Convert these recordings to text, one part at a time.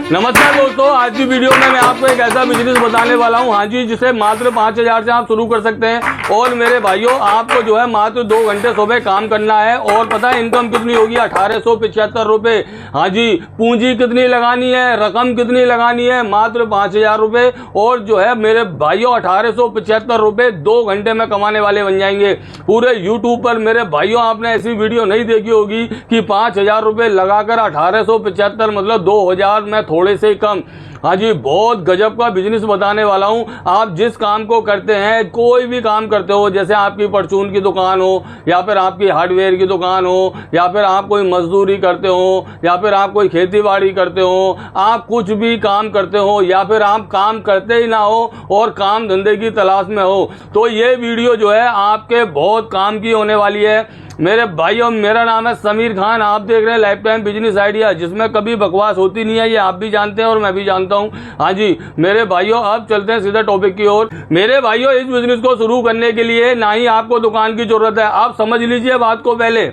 नमस्कार दोस्तों, आज की वीडियो में मैं आपको एक ऐसा बिजनेस बताने वाला हूं, हाँ जी, जिसे मात्र 5,000 से आप शुरू कर सकते हैं। और मेरे भाइयों, आपको जो है मात्र 2 घंटे सुबह काम करना है और पता है इनकम कितनी होगी? 1875 रुपए। हाँ जी, पूंजी कितनी लगानी है, रकम कितनी लगानी है? मात्र 5,000 रुपए। और जो है मेरे भाइयों 1875 रुपए 2 घंटे में कमाने वाले बन जाएंगे। पूरे यूट्यूब पर मेरे भाइयों आपने ऐसी वीडियो नहीं देखी होगी कि 5,000 रुपए लगाकर 1875 मतलब 2,000 में थोड़े से कम। हाँ जी, बहुत गजब का बिजनेस बताने वाला हूँ। आप जिस काम को करते हैं, कोई भी काम करते हो, जैसे आपकी परचून की दुकान हो या फिर आपकी हार्डवेयर की दुकान हो या फिर आप कोई मजदूरी करते हो या फिर आप कोई खेती बाड़ी करते हो, आप कुछ भी काम करते हो या फिर आप काम करते ही ना हो और काम धंधे की तलाश में हो, तो ये वीडियो जो है आपके बहुत काम की होने वाली है। मेरे भाइयों, मेरा नाम है समीर खान, आप देख रहे हैं लाइफ टाइम बिजनेस आइडिया, जिसमें कभी बकवास होती नहीं है, ये आप भी जानते हैं और मैं भी जानता हूं। हाँ जी मेरे भाइयों, अब चलते हैं सीधा टॉपिक की ओर। मेरे भाइयों, इस बिजनेस को शुरू करने के लिए ना ही आपको दुकान की जरूरत है, आप समझ लीजिए बात को पहले।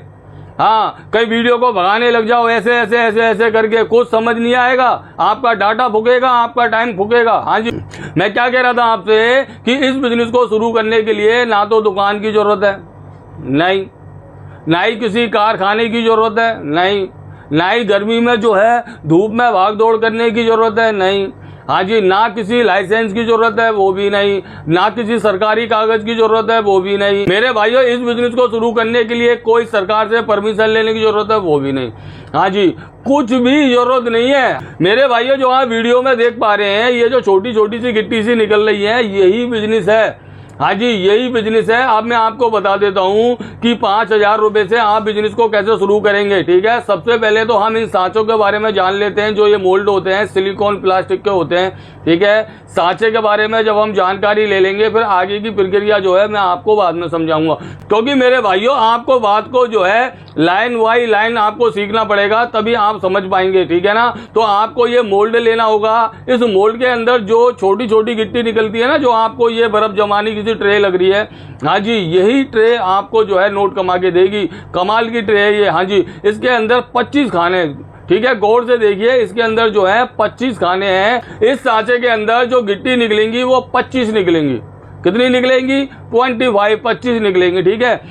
हाँ, कई वीडियो को भगाने लग जाओ ऐसे ऐसे ऐसे ऐसे करके, कुछ समझ नहीं आएगा, आपका डाटा फूकेगा, आपका टाइम फूकेगा। हाँ जी, मैं क्या कह रहा था आपसे कि इस बिजनेस को शुरू करने के लिए ना तो दुकान की जरूरत है, नहीं ना ही किसी कारखाने की जरूरत है, नहीं ना ही गर्मी में जो है धूप में भाग दौड़ करने की जरूरत है, नहीं। हाँ जी, ना किसी लाइसेंस की जरूरत है, वो भी नहीं, ना किसी सरकारी कागज की जरूरत है, वो भी नहीं। मेरे भाइयों, इस बिजनेस को शुरू करने के लिए कोई सरकार से परमिशन लेने की जरूरत है, वो भी नहीं। हाँ जी, कुछ भी जरूरत नहीं है। मेरे भाइयों, जो आप वीडियो में देख पा रहे हैं, ये जो छोटी छोटी सी गिट्टी सी निकल रही है, यही बिजनेस है। हाँ जी, यही बिजनेस है। अब मैं आपको बता देता हूँ कि 5,000 रुपए से आप बिजनेस को कैसे शुरू करेंगे। ठीक है, सबसे पहले तो हम इन सांचों के बारे में जान लेते हैं। जो ये मोल्ड होते हैं सिलिकॉन प्लास्टिक के होते हैं। ठीक है, सांचे के बारे में जब हम जानकारी ले लेंगे, फिर आगे की प्रक्रिया जो है मैं आपको बाद में समझाऊंगा, क्योंकि मेरे भाइयों आपको बात को जो है लाइन बाई लाइन आपको सीखना पड़ेगा, तभी आप समझ पाएंगे। ठीक है ना, तो आपको ये मोल्ड लेना होगा। इस मोल्ड के अंदर जो छोटी छोटी गिट्टी निकलती है ना, जो आपको ये बर्फ जमाने की ट्रे लग रही है, हाँ जी, यही ट्रे आपको जो है नोट कमा के देगी। कमाल की ट्रे है ये। हाँ जी, इसके अंदर 25 खाने, ठीक है, गौर से देखिए, इसके अंदर जो है 25 खाने हैं। इस सांचे के अंदर जो गिट्टी निकलेंगी वो 25 निकलेंगी। कितनी निकलेंगी? 25 निकलेंगी। ठीक है,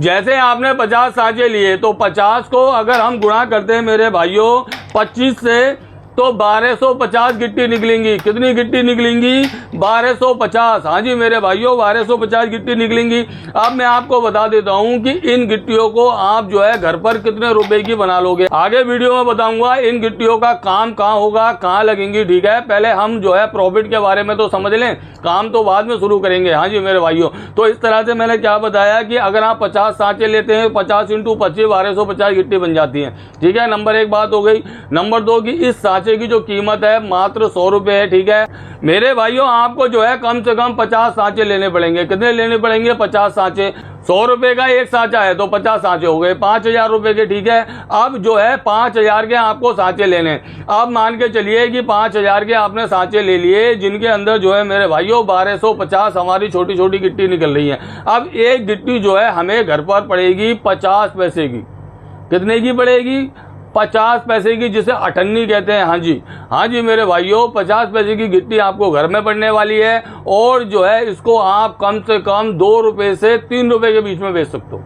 जैसे आपने 50 सांचे लिए तो 50 को अगर हम गुणा करते हैं मेरे भाइयों 25 से, तो 1250 गिट्टी निकलेंगी। कितनी गिट्टी निकलेंगी? 1250। हाँ जी मेरे भाइयों, 1250 गिट्टी निकलेंगी। अब मैं आपको बता देता हूँ कि इन गिट्टियों को आप जो है घर पर कितने रुपए की बना लोगे। आगे वीडियो में बताऊंगा इन गिट्टियों का काम कहाँ होगा, कहाँ लगेंगी। ठीक है, पहले हम जो है प्रॉफिट के बारे में तो समझ लें, काम तो बाद में शुरू करेंगे। हाँ जी मेरे भाइयों, तो इस तरह से मैंने क्या बताया कि अगर आप 50 सांचे लेते हैं, 50 × 25 1250 गिट्टी बन जाती है। ठीक है, नंबर 1 बात हो गई। नंबर 2 की इस सांचे की जो कीमत है मात्र 100 रुपए है। ठीक है मेरे भाइयों, आपको जो है कम से कम 50 सांचे लेने पड़ेंगे। कितने लेने पड़ेंगे? 50 सांचे। 100 रुपए का एक सांचा है तो 50 सांचे हो गए, 5,000 रुपए के। ठीक है, अब जो है 5,000 के आपको सांचे लेने। अब मान के चलिए कि 5,000 के आपने सांचे ले लिए, जिनके अंदर जो है मेरे भाइयों 1250 हमारी छोटी छोटी गिट्टी निकल रही है। अब एक गिट्टी जो है हमें घर पर पड़ेगी 50 पैसे की। कितने की पड़ेगी? 50 पैसे की, जिसे अठन्नी कहते हैं। हाँ जी मेरे भाइयों, 50 पैसे की गिट्टी आपको घर में पड़ने वाली है और जो है इसको आप कम से कम 2 रुपए से 3 रुपए के बीच में बेच सकते हो।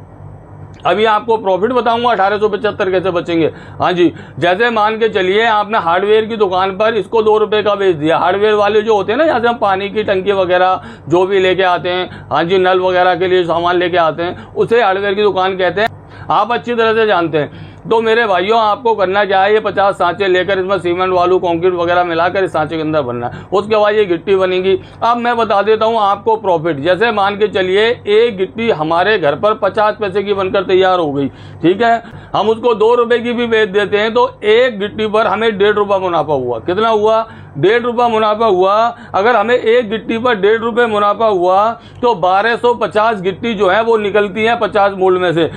अभी आपको प्रॉफिट बताऊंगा 1875 कैसे बचेंगे। हाँ जी, जैसे मान के चलिए आपने हार्डवेयर की दुकान पर इसको 2 रुपए का बेच दिया। हार्डवेयर वाले जो होते हैं ना, जहाँ से हम पानी की टंकी वगैरह जो भी लेके आते हैं, हाँ जी, नल वगैरह के लिए सामान लेके आते हैं, उसे हार्डवेयर की दुकान कहते हैं, आप अच्छी तरह से जानते हैं। तो मेरे भाइयों, आपको करना क्या है, ये 50 सांचे लेकर इसमें सीमेंट वालू कंक्रीट वगैरह मिलाकर इस सांचे के अंदर भरना है। उसके बाद ये गिट्टी बनेगी। अब मैं बता देता हूँ आपको प्रॉफिट। जैसे मान के चलिए एक गिट्टी हमारे घर पर 50 पैसे की बनकर तैयार हो गई। ठीक है, हम उसको 2 रुपए की भी बेच देते हैं तो एक गिट्टी पर हमें 1.5 रुपया मुनाफा हुआ। कितना हुआ? 1.5 रुपया मुनाफा हुआ। अगर हमें एक गिट्टी पर 1.5 रुपये मुनाफा हुआ तो 1250 गिट्टी जो है वो निकलती है 50 मोल्ड में से।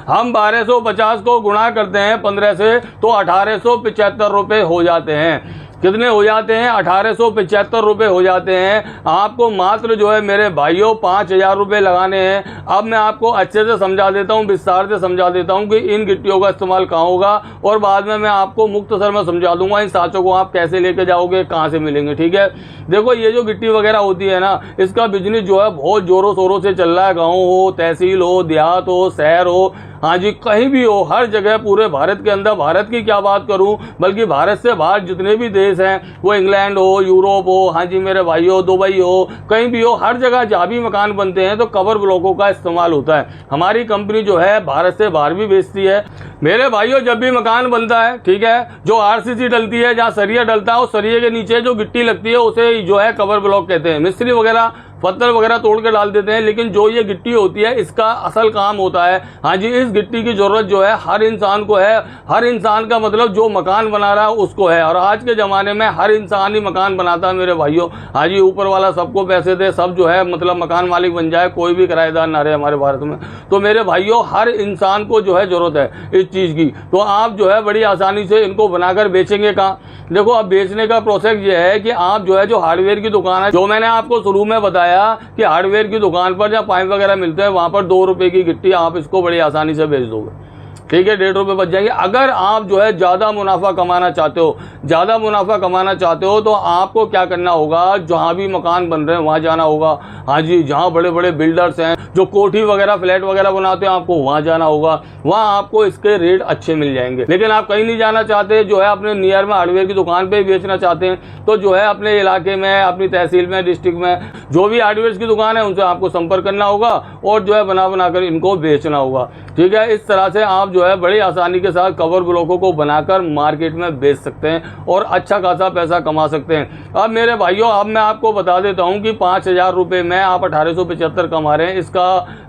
हम 1250 को गुणा करते हैं 15 से तो 1875 रुपये हो जाते हैं। कितने हो जाते हैं, 1875 रुपये हो जाते हैं। आपको मात्र जो है मेरे भाइयों 5000 रुपये लगाने हैं। अब मैं आपको अच्छे से समझा देता हूँ, विस्तार से समझा देता हूँ कि इन गिट्टियों का इस्तेमाल कहाँ होगा, और बाद में मैं आपको मुख्तसर में समझा दूंगा इन सांचों को आप कैसे लेके जाओगे, कहाँ से मिलेंगे। ठीक है, देखो ये जो गिट्टी वगैरह होती है ना, इसका बिजनेस जो है बहुत जोरों शोरों से चल रहा है। गाँव हो, तहसील हो, देहात हो, शहर हो, हाँ जी कहीं भी हो, हर जगह पूरे भारत के अंदर, भारत की क्या बात करूं, बल्कि भारत से बाहर जितने भी देश हैं, वो इंग्लैंड हो, यूरोप हो, हाँ जी मेरे भाई हो, दुबई हो, कहीं भी हो, हर जगह जहाँ भी मकान बनते हैं तो कवर ब्लॉकों का इस्तेमाल होता है। हमारी कंपनी जो है भारत से बाहर भी बेचती है। मेरे भाइयों जब भी मकान बनता है, ठीक है, जो आरसीसी डलती है, जहाँ सरिया डलता है, उस सरिये के नीचे जो गिट्टी लगती है उसे जो है कवर ब्लॉक कहते हैं। मिस्त्री वगैरह पत्थर वगैरह तोड़ के डाल देते हैं, लेकिन जो ये गिट्टी होती है इसका असल काम होता है, हाँ जी इस गिट्टी की जरूरत जो है हर इंसान को है। हर इंसान का मतलब जो मकान बना रहा है उसको है, और आज के ज़माने में हर इंसान ही मकान बनाता है मेरे भाइयों। हाँ जी ऊपर वाला सबको पैसे दे, सब जो है मतलब मकान मालिक बन जाए, कोई भी किराएदार ना रहे हमारे भारत में। तो मेरे भाइयों हर इंसान को जो है ज़रूरत है इस चीज़ की। तो आप जो है बड़ी आसानी से इनको बनाकर बेचेंगे कहाँ? देखो अब बेचने का प्रोसेस ये है कि आप जो है जो हार्डवेयर की दुकान है, जो मैंने आपको शुरू में बताया कि हार्डवेयर की दुकान पर जहाँ पाइप वगैरह मिलते हैं वहां पर 2 रुपए की गिट्टी आप इसको बड़ी आसानी से बेच दोगे। ठीक है, 1.5 रुपये बच जाएंगे। अगर आप जो है ज़्यादा मुनाफा कमाना चाहते हो, ज़्यादा मुनाफा कमाना चाहते हो तो आपको क्या करना होगा, जहाँ भी मकान बन रहे हैं वहाँ जाना होगा। हाँ जी जहाँ बड़े बड़े बिल्डर्स हैं जो कोठी वगैरह फ्लैट वगैरह बनाते हैं, आपको वहाँ जाना होगा, वहाँ आपको इसके रेट अच्छे मिल जाएंगे। लेकिन आप कहीं नहीं जाना चाहते, जो है अपने नियर में हार्डवेयर की दुकान पे ही बेचना चाहते हैं, तो जो है अपने इलाके में, अपनी तहसील में, डिस्ट्रिक्ट में जो भी हार्डवेयर की दुकान है उनसे आपको संपर्क करना होगा और जो है बना बनाकर इनको बेचना होगा। ठीक है, इस तरह से आप जो है बड़ी आसानी के साथ कवर ब्लॉकों को बनाकर मार्केट में बेच सकते हैं और अच्छा खासा पैसा कमा सकते हैं। अब मेरे भाइयों अब मैं आपको बता देता हूं कि 5000 रुपये में आप 1875 कमा रहे हैं, इसका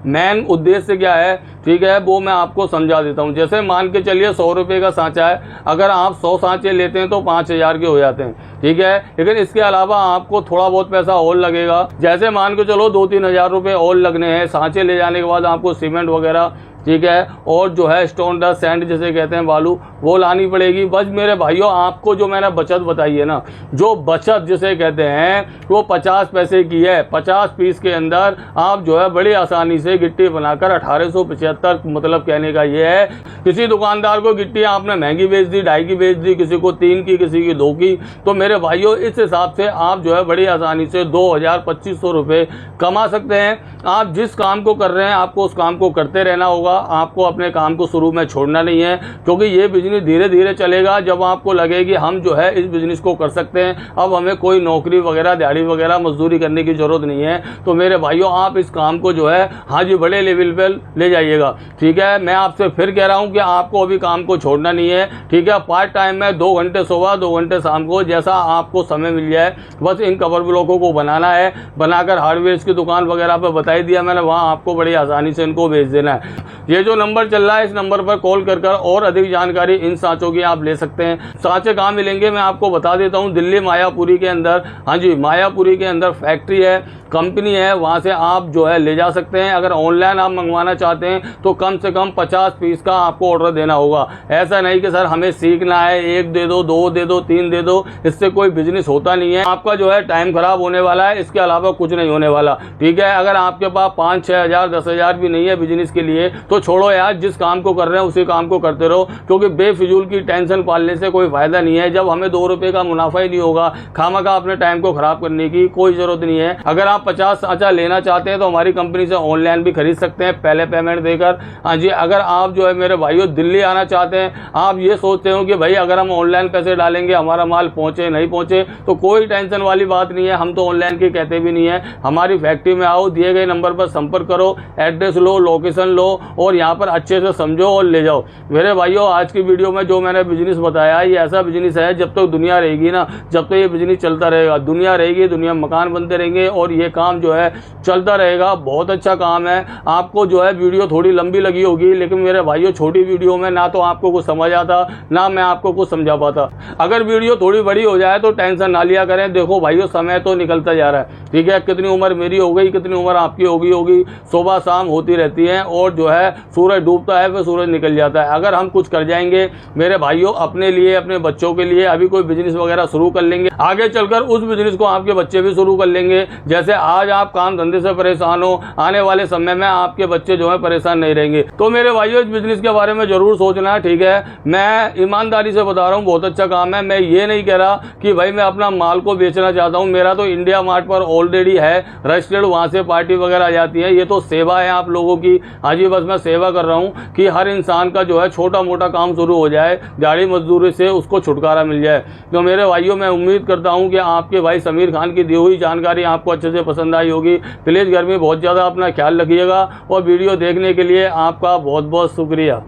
मेन उद्देश्य क्या है, ठीक है, वो मैं आपको समझा देता हूं। जैसे मान के चलिए 100 रुपये का सांचा है, अगर आप 100 सांचे लेते हैं तो 5000 के हो जाते हैं। ठीक है, लेकिन इसके अलावा आपको थोड़ा बहुत पैसा और लगेगा। जैसे मान के चलो 2-3 हज़ार रुपये और लगने हैं सांचे ले जाने के बाद, आपको सीमेंट वगैरह, ठीक है, और जो है स्टोन डस्ट सैंड जिसे कहते हैं बालू, वो लानी पड़ेगी। बस मेरे भाइयों आपको जो मैंने बचत बताई है ना, जो बचत जिसे कहते हैं वो 50 पैसे की है। 50 पीस के अंदर आप जो है बड़ी आसानी से गिट्टी बनाकर 1875, मतलब कहने का ये है किसी दुकानदार को गिट्टी आपने महंगी बेच दी, 2.5 की बेच दी, किसी को 3 की, किसी की 2 की, तो मेरे भाइयों इस हिसाब से आप जो है बड़ी आसानी से 2000-2500 रुपये कमा सकते हैं। आप जिस काम को कर रहे हैं आपको उस काम को करते रहना होगा, आपको अपने काम को शुरू में छोड़ना नहीं है, क्योंकि ये बिजनेस धीरे धीरे चलेगा। जब आपको लगे कि हम जो है इस बिजनेस को कर सकते हैं, अब हमें कोई नौकरी वगैरह, दिहाड़ी वगैरह, मजदूरी करने की जरूरत नहीं है, तो मेरे भाइयों आप इस काम को जो है हाँ जी बड़े लेवल पर ले जाइएगा। ठीक है, मैं आपसे फिर कह रहा हूँ कि आपको अभी काम को छोड़ना नहीं है। ठीक है, पार्ट टाइम में 2 घंटे सुबह, 2 घंटे शाम को, जैसा आपको समय मिल जाए, बस इन कवर ब्लॉकों को बनाना है, बनाकर हार्डवेयर की दुकान वगैरह पर बताई दिया मैंने, वहाँ आपको बड़ी आसानी से इनको भेज देना है। ये जो नंबर चल रहा है इस नंबर पर कॉल कर और अधिक जानकारी इन सांचों की आप ले सकते हैं। सांचे कहाँ मिलेंगे मैं आपको बता देता हूँ। दिल्ली मायापुरी के अंदर, हाँ जी मायापुरी के अंदर फैक्ट्री है, कंपनी है, वहाँ से आप जो है ले जा सकते हैं। अगर ऑनलाइन आप मंगवाना चाहते हैं तो कम से कम 50 पीस का आपको ऑर्डर देना होगा। ऐसा नहीं कि सर हमें सीखना है, 1 दे दो, 2 दे दो, 3 दे दो, इससे कोई बिजनेस होता नहीं है। आपका जो है टाइम खराब होने वाला है, इसके अलावा कुछ नहीं होने वाला। ठीक है, अगर आपके पास 5-6 हज़ार 10 हज़ार भी नहीं है बिजनेस के लिए तो छोड़ो यार, जिस काम को कर रहे हैं उसी काम को करते रहो, क्योंकि बेफिजूल की टेंशन पालने से कोई फायदा नहीं है। जब हमें 2 रुपए का मुनाफा ही नहीं होगा, खामखा अपने टाइम को खराब करने की कोई जरूरत नहीं है। अगर आप 50 सांचा लेना चाहते हैं तो हमारी कंपनी से ऑनलाइन भी खरीद सकते हैं, पहले पेमेंट देकर। हाँ जी, अगर आप जो है मेरे भाइयों दिल्ली आना चाहते हैं, आप ये सोचते हो कि भाई अगर हम ऑनलाइन पैसे डालेंगे हमारा माल पहुंचे नहीं पहुंचे, तो कोई टेंशन वाली बात नहीं है। हम तो ऑनलाइन की कहते भी नहीं है। हमारी फैक्ट्री में आओ, दिए गए नंबर पर संपर्क करो, एड्रेस लो, लोकेशन लो और यहाँ पर अच्छे से समझो और ले जाओ। मेरे भाइयों आज की वीडियो में जो मैंने बिजनेस बताया, ये ऐसा बिजनेस है जब तक दुनिया रहेगी ना, जब तक ये बिजनेस चलता रहेगा, दुनिया रहेगी, दुनिया में मकान बनते रहेंगे और ये काम जो है चलता रहेगा। बहुत अच्छा काम है। आपको जो है वीडियो थोड़ी लंबी लगी होगी, लेकिन मेरे भाइयों छोटी वीडियो में ना तो आपको कुछ समझ आता, ना मैं आपको कुछ समझा पाता। अगर वीडियो थोड़ी बड़ी हो जाए तो टेंशन ना लिया करें। देखो भाइयों समय तो निकलता जा रहा है। ठीक है, कितनी उम्र मेरी हो गई, कितनी उम्र आपकी होगी, सुबह शाम होती रहती है और जो है सूरज डूबता है फिर सूरज निकल जाता है। अगर हम कुछ कर जाएंगे मेरे भाइयों अपने लिए, अपने बच्चों के लिए, अभी कोई बिजनेस वगैरह शुरू कर लेंगे, आगे चलकर उस बिजनेस को आपके बच्चे भी शुरू कर लेंगे। जैसे आज आप काम धंधे से परेशान हो, आने वाले समय में आपके बच्चे जो है परेशान नहीं रहेंगे। तो मेरे भाइयों इस बिजनेस के बारे में जरूर सोचना, ठीक है। मैं ईमानदारी से बता रहा हूँ, बहुत अच्छा काम है। मैं ये नहीं कह रहा कि भाई मैं अपना माल को बेचना चाहता हूँ। मेरा तो इंडिया मार्ट पर ऑलरेडी है रजिस्टर्ड, वहां से पार्टी वगैरह आ जाती है। ये तो सेवा है आप लोगों की। हाँ जी, बस मैं सेवा कर रहा हूँ कि हर इंसान का जो है छोटा मोटा काम शुरू हो जाए, दिहाड़ी मजदूरी से उसको छुटकारा मिल जाए। तो मेरे भाइयों मैं उम्मीद करता हूँ कि आपके भाई समीर खान की दी हुई जानकारी आपको अच्छे से पसंद आई होगी। प्लीज़ घर में बहुत ज़्यादा अपना ख्याल रखिएगा और वीडियो देखने के लिए आपका बहुत बहुत शुक्रिया।